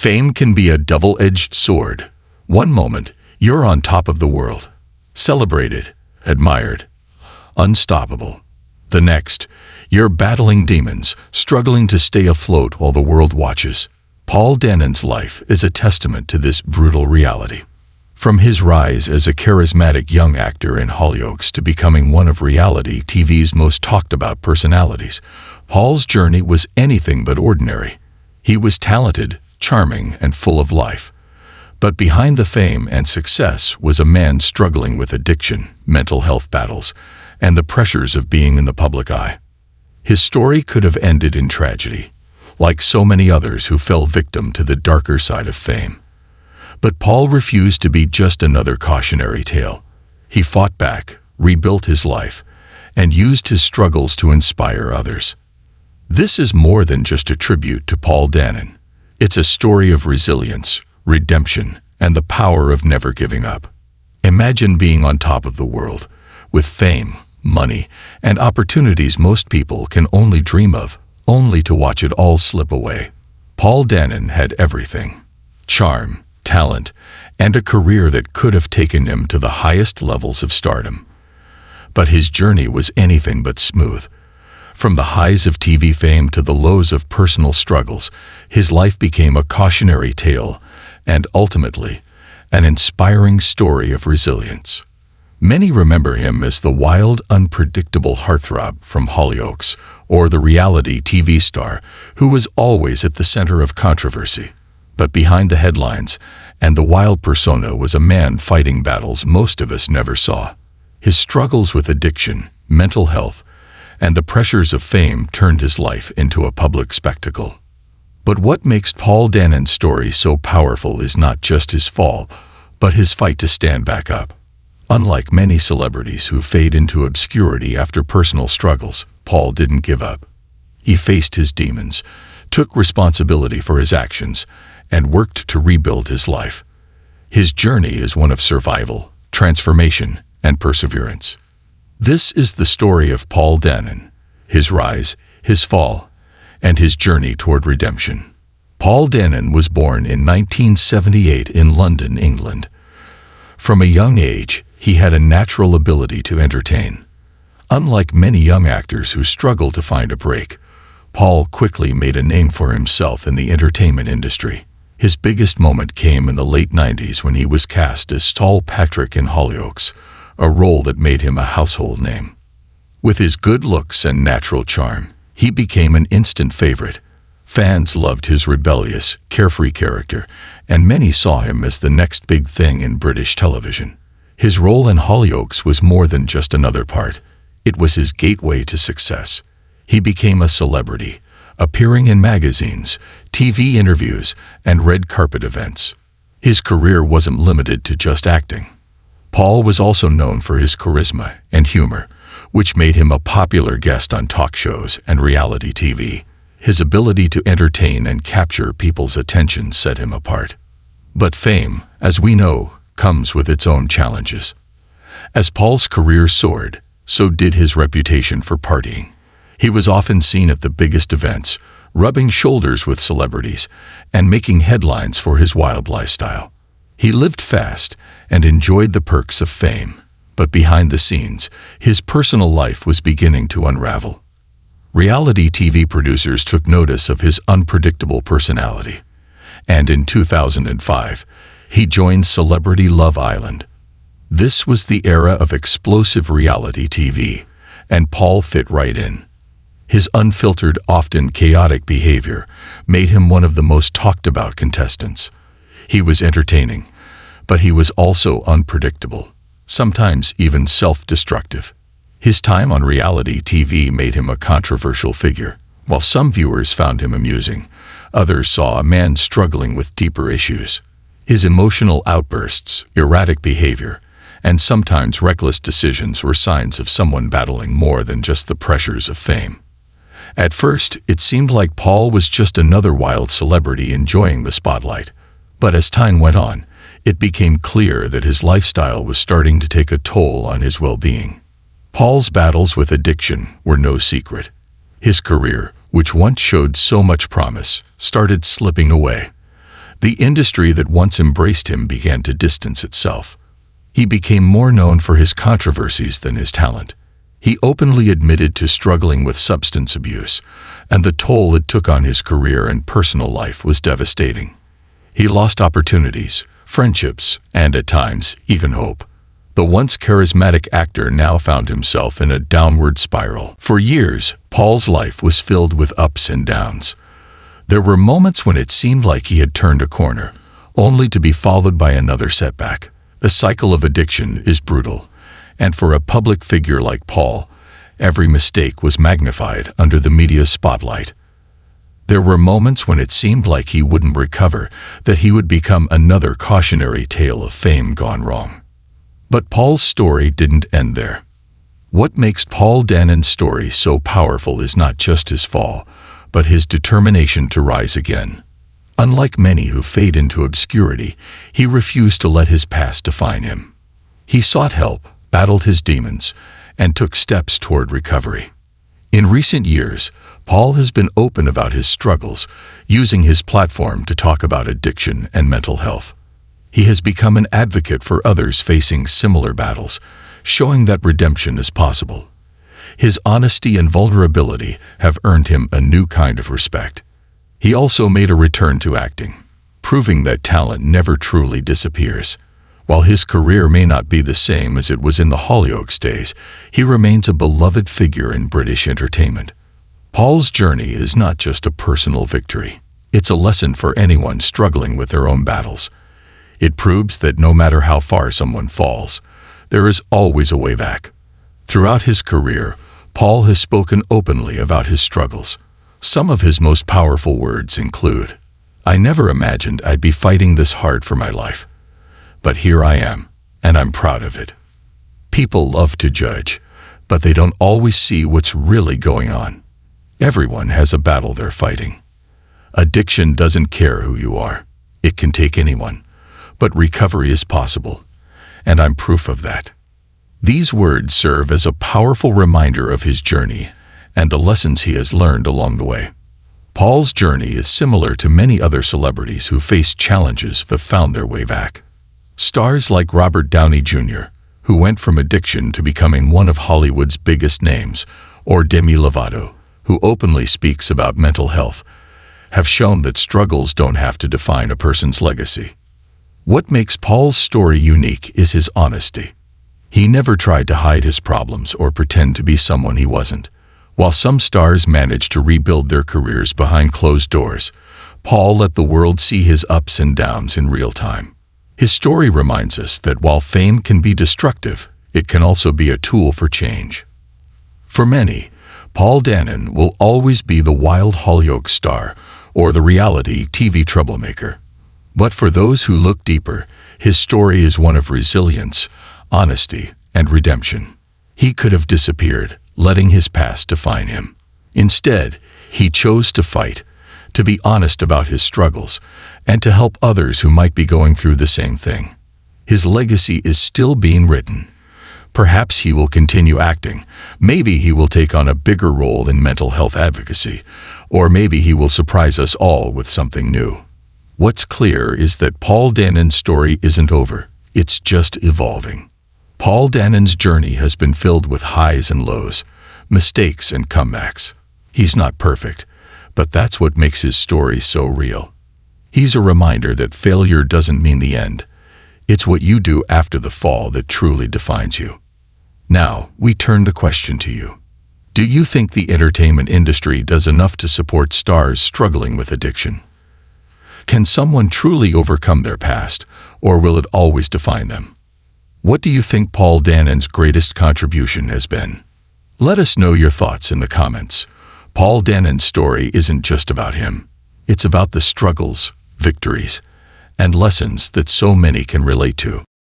Fame can be a double-edged sword. One moment, you're on top of the world, celebrated, admired, unstoppable. The next, you're battling demons, struggling to stay afloat while the world watches. Paul Danan's life is a testament to this brutal reality. From his rise as a charismatic young actor in Hollyoaks to becoming one of reality TV's most talked-about personalities, Paul's journey was anything but ordinary. He was talented, charming, and full of life. But behind the fame and success was a man struggling with addiction, mental health battles, and the pressures of being in the public eye. His story could have ended in tragedy, like so many others who fell victim to the darker side of fame. But Paul refused to be just another cautionary tale. He fought back, rebuilt his life, and used his struggles to inspire others. This is more than just a tribute to Paul Danan. It's a story of resilience, redemption, and the power of never giving up. Imagine being on top of the world, with fame, money, and opportunities most people can only dream of, only to watch it all slip away. Paul Danan had everything: charm, talent, and a career that could have taken him to the highest levels of stardom. But his journey was anything but smooth. From the highs of TV fame to the lows of personal struggles, his life became a cautionary tale and, ultimately, an inspiring story of resilience. Many remember him as the wild, unpredictable heartthrob from Hollyoaks, or the reality TV star who was always at the center of controversy. But behind the headlines and the wild persona was a man fighting battles most of us never saw. His struggles with addiction, mental health, and the pressures of fame turned his life into a public spectacle. But what makes Paul Danan's story so powerful is not just his fall, but his fight to stand back up. Unlike many celebrities who fade into obscurity after personal struggles, Paul didn't give up. He faced his demons, took responsibility for his actions, and worked to rebuild his life. His journey is one of survival, transformation, and perseverance. This is the story of Paul Danan, his rise, his fall, and his journey toward redemption. Paul Danan was born in 1978 in London, England. From a young age, he had a natural ability to entertain. Unlike many young actors who struggle to find a break, Paul quickly made a name for himself in the entertainment industry. His biggest moment came in the late 90s when he was cast as Saul Patrick in Hollyoaks, a role that made him a household name. With his good looks and natural charm, he became an instant favorite. Fans loved his rebellious, carefree character, and many saw him as the next big thing in British television. His role in Hollyoaks was more than just another part. It was his gateway to success. He became a celebrity, appearing in magazines, TV interviews, and red carpet events. His career wasn't limited to just acting. Paul was also known for his charisma and humor, which made him a popular guest on talk shows and reality TV. His ability to entertain and capture people's attention set him apart. But fame, as we know, comes with its own challenges. As Paul's career soared, so did his reputation for partying. He was often seen at the biggest events, rubbing shoulders with celebrities, and making headlines for his wild lifestyle. He lived fast and enjoyed the perks of fame, but behind the scenes, his personal life was beginning to unravel. Reality TV producers took notice of his unpredictable personality, and in 2005, he joined Celebrity Love Island. This was the era of explosive reality TV, and Paul fit right in. His unfiltered, often chaotic behavior made him one of the most talked-about contestants. He was entertaining, but he was also unpredictable, sometimes even self-destructive. His time on reality TV made him a controversial figure. While some viewers found him amusing, others saw a man struggling with deeper issues. His emotional outbursts, erratic behavior, and sometimes reckless decisions were signs of someone battling more than just the pressures of fame. At first, it seemed like Paul was just another wild celebrity enjoying the spotlight. But as time went on, it became clear that his lifestyle was starting to take a toll on his well-being. Paul's battles with addiction were no secret. His career, which once showed so much promise, started slipping away. The industry that once embraced him began to distance itself. He became more known for his controversies than his talent. He openly admitted to struggling with substance abuse, and the toll it took on his career and personal life was devastating. He lost opportunities, friendships, and at times, even hope. The once charismatic actor now found himself in a downward spiral. For years, Paul's life was filled with ups and downs. There were moments when it seemed like he had turned a corner, only to be followed by another setback. The cycle of addiction is brutal, and for a public figure like Paul, every mistake was magnified under the media's spotlight. There were moments when it seemed like he wouldn't recover, that he would become another cautionary tale of fame gone wrong. But Paul's story didn't end there. What makes Paul Danan's story so powerful is not just his fall, but his determination to rise again. Unlike many who fade into obscurity, he refused to let his past define him. He sought help, battled his demons, and took steps toward recovery. In recent years, Paul has been open about his struggles, using his platform to talk about addiction and mental health. He has become an advocate for others facing similar battles, showing that redemption is possible. His honesty and vulnerability have earned him a new kind of respect. He also made a return to acting, proving that talent never truly disappears. While his career may not be the same as it was in the Hollyoaks days, he remains a beloved figure in British entertainment. Paul's journey is not just a personal victory. It's a lesson for anyone struggling with their own battles. It proves that no matter how far someone falls, there is always a way back. Throughout his career, Paul has spoken openly about his struggles. Some of his most powerful words include, "I never imagined I'd be fighting this hard for my life. But here I am, and I'm proud of it." People love to judge, but they don't always see what's really going on. Everyone has a battle they're fighting. Addiction doesn't care who you are. It can take anyone. But recovery is possible, and I'm proof of that. These words serve as a powerful reminder of his journey and the lessons he has learned along the way. Paul's journey is similar to many other celebrities who faced challenges but found their way back. Stars like Robert Downey Jr., who went from addiction to becoming one of Hollywood's biggest names, or Demi Lovato, who openly speaks about mental health, have shown that struggles don't have to define a person's legacy. What makes Paul's story unique is his honesty. He never tried to hide his problems or pretend to be someone he wasn't. While some stars managed to rebuild their careers behind closed doors, Paul let the world see his ups and downs in real time. His story reminds us that while fame can be destructive, it can also be a tool for change. For many, Paul Danan will always be the wild Hollyoaks star or the reality TV troublemaker. But for those who look deeper, his story is one of resilience, honesty, and redemption. He could have disappeared, letting his past define him. Instead, he chose to fight, to be honest about his struggles, and to help others who might be going through the same thing. His legacy is still being written. Perhaps he will continue acting, maybe he will take on a bigger role in mental health advocacy, or maybe he will surprise us all with something new. What's clear is that Paul Danan's story isn't over, it's just evolving. Paul Danan's journey has been filled with highs and lows, mistakes and comebacks. He's not perfect, but that's what makes his story so real. He's a reminder that failure doesn't mean the end. It's what you do after the fall that truly defines you. Now, we turn the question to you. Do you think the entertainment industry does enough to support stars struggling with addiction? Can someone truly overcome their past, or will it always define them? What do you think Paul Danan's greatest contribution has been? Let us know your thoughts in the comments. Paul Danan's story isn't just about him. It's about the struggles, victories, and lessons that so many can relate to.